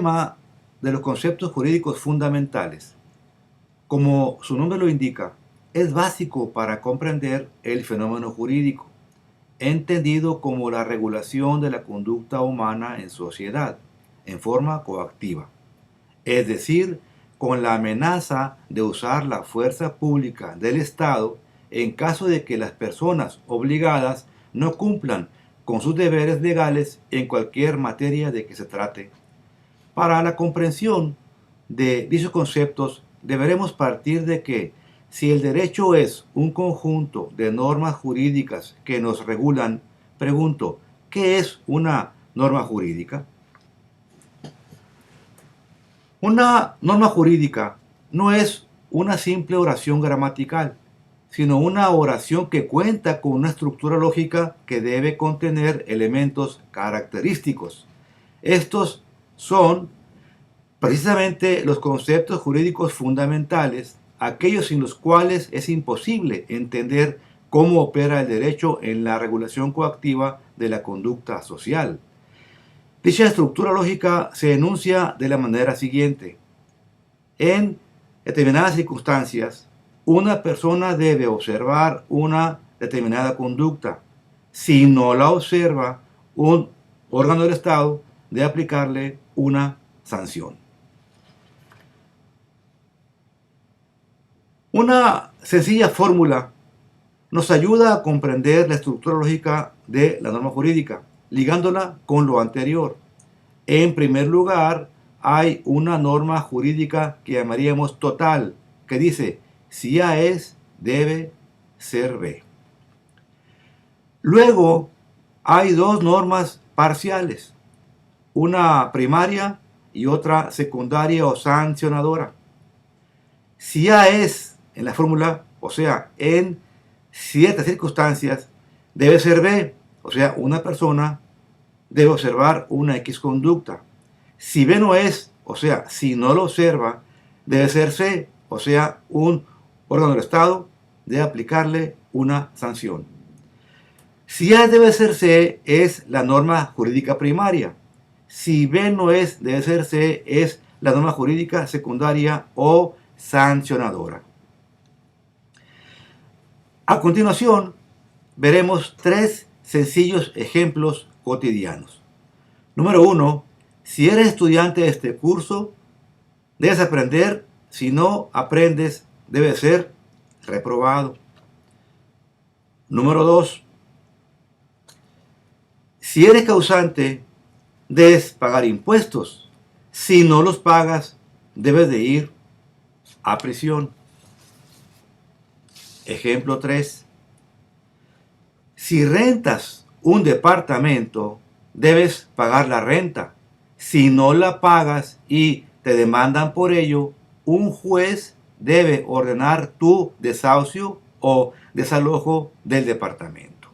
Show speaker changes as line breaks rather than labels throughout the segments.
tema de los conceptos jurídicos fundamentales, como su nombre lo indica, es básico para comprender el fenómeno jurídico, entendido como la regulación de la conducta humana en sociedad, en forma coactiva, es decir, con la amenaza de usar la fuerza pública del Estado en caso de que las personas obligadas no cumplan con sus deberes legales en cualquier materia de que se trate. Para la comprensión de dichos conceptos, deberemos partir de que si el derecho es un conjunto de normas jurídicas que nos regulan, pregunto, ¿qué es una norma jurídica? Una norma jurídica no es una simple oración gramatical, sino una oración que cuenta con una estructura lógica que debe contener elementos característicos. Estos son precisamente los conceptos jurídicos fundamentales, aquellos sin los cuales es imposible entender cómo opera el derecho en la regulación coactiva de la conducta social. Dicha estructura lógica se enuncia de la manera siguiente. En determinadas circunstancias, una persona debe observar una determinada conducta. Si no la observa, un órgano del Estado debe aplicarle una sanción. Una sencilla fórmula nos ayuda a comprender la estructura lógica de la norma jurídica, ligándola con lo anterior. En primer lugar, hay una norma jurídica que llamaríamos total, que dice, si A es, debe ser B. Luego, hay dos normas parciales, una primaria y otra secundaria o sancionadora. Si A es, en la fórmula, o sea, en ciertas circunstancias, debe ser B, o sea, una persona debe observar una X conducta. Si B no es, o sea, si no lo observa, debe ser C, o sea, un órgano del Estado debe aplicarle una sanción. Si A debe ser C, es la norma jurídica primaria. Si B no es, debe ser C, es la norma jurídica secundaria o sancionadora. A continuación, veremos tres sencillos ejemplos cotidianos. Número 1. Si eres estudiante de este curso, debes aprender. Si no aprendes, debes ser reprobado. Número 2. Si eres causante, debes pagar impuestos. Si no los pagas, debes de ir a prisión. Ejemplo 3. Si rentas un departamento, debes pagar la renta. Si no la pagas y te demandan por ello, un juez debe ordenar tu desahucio o desalojo del departamento.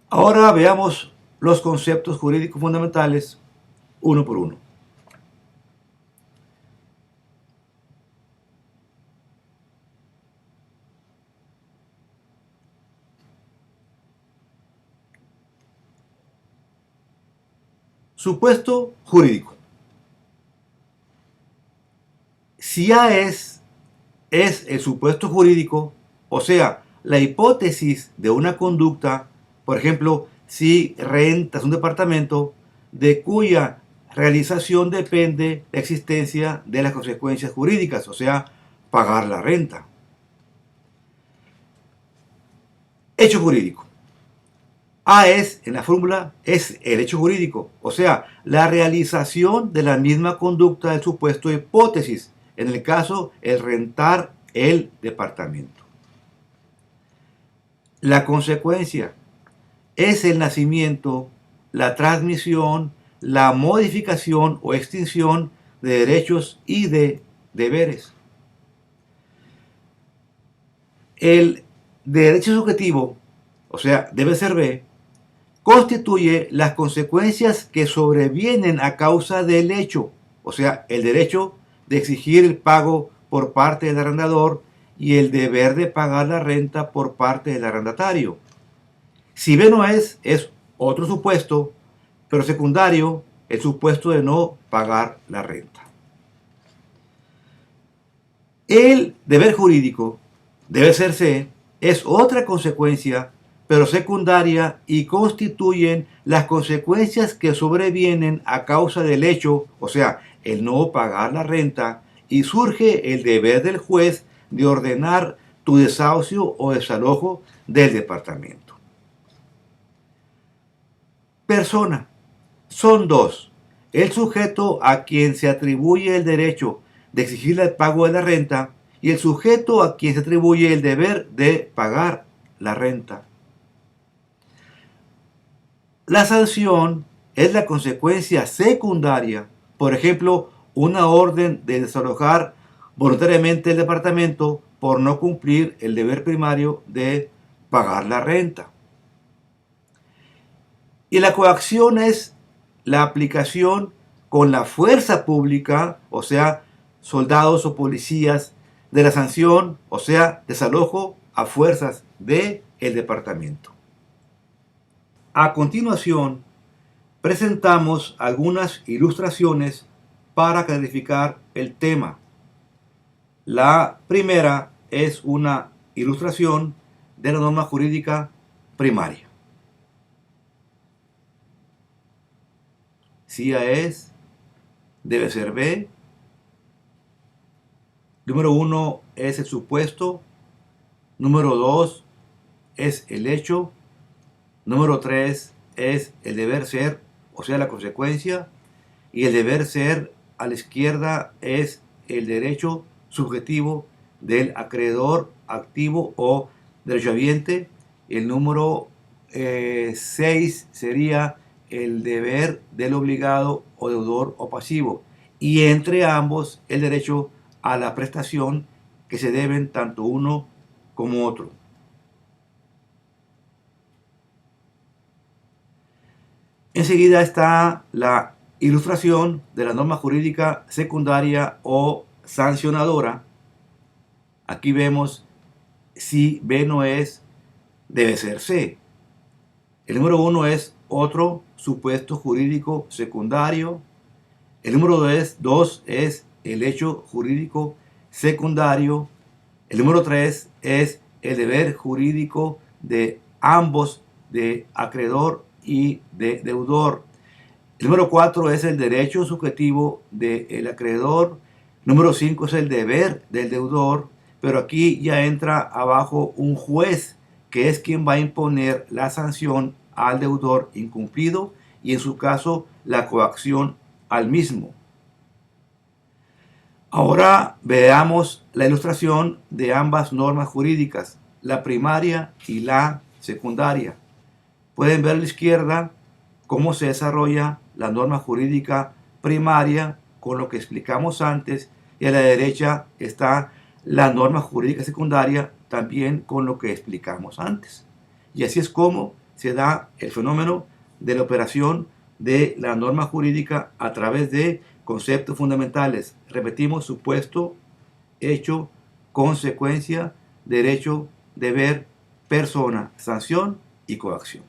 Ahora veamos los conceptos jurídicos fundamentales uno por uno. Supuesto jurídico. Si A es el supuesto jurídico, o sea, la hipótesis de una conducta, por ejemplo, si rentas un departamento de cuya realización depende la existencia de las consecuencias jurídicas, o sea, pagar la renta. Hecho jurídico. A es, en la fórmula, es el hecho jurídico, o sea, la realización de la misma conducta del supuesto hipótesis, en el caso, el rentar el departamento. La consecuencia es el nacimiento, la transmisión, la modificación o extinción de derechos y de deberes. El derecho subjetivo, o sea, debe ser B, constituye las consecuencias que sobrevienen a causa del hecho, o sea, el derecho de exigir el pago por parte del arrendador y el deber de pagar la renta por parte del arrendatario. Si B no es otro supuesto pero secundario el supuesto de no pagar la renta. El deber jurídico debe hacerse es otra consecuencia, pero secundaria, y constituyen las consecuencias que sobrevienen a causa del hecho, o sea, el no pagar la renta, y surge el deber del juez de ordenar tu desahucio o desalojo del departamento. Persona. Son dos. El sujeto a quien se atribuye el derecho de exigir el pago de la renta y el sujeto a quien se atribuye el deber de pagar la renta. La sanción es la consecuencia secundaria, por ejemplo, una orden de desalojar voluntariamente el departamento por no cumplir el deber primario de pagar la renta. Y la coacción es la aplicación con la fuerza pública, o sea, soldados o policías, de la sanción, o sea, desalojo a fuerzas del departamento. A continuación, presentamos algunas ilustraciones para clarificar el tema. La primera es una ilustración de la norma jurídica primaria. Si A es, debe ser B. Número 1 es el supuesto. Número 2 es el hecho. Número 3 es el deber ser, o sea, la consecuencia. Y el deber ser a la izquierda es el derecho subjetivo del acreedor activo o derechohabiente. El número 6 sería el deber del obligado o deudor o pasivo. Y entre ambos el derecho a la prestación que se deben tanto uno como otro. Enseguida está la ilustración de la norma jurídica secundaria o sancionadora. Aquí vemos si B no es, debe ser C. El número 1 es otro supuesto jurídico secundario. El número 2 es el hecho jurídico secundario. El número 3 es el deber jurídico de ambos, de acreedor y de deudor. El número 4 es el derecho subjetivo del acreedor. Número 5 es el deber del deudor. Pero aquí ya entra abajo un juez, que es quien va a imponer la sanción al deudor incumplido y en su caso la coacción al mismo. Ahora veamos la ilustración de ambas normas jurídicas, la primaria y la secundaria. Pueden ver a la izquierda cómo se desarrolla la norma jurídica primaria con lo que explicamos antes, y a la derecha está la norma jurídica secundaria también con lo que explicamos antes. Y así es como se da el fenómeno de la operación de la norma jurídica a través de conceptos fundamentales. Repetimos: supuesto, hecho, consecuencia, derecho, deber, persona, sanción y coacción.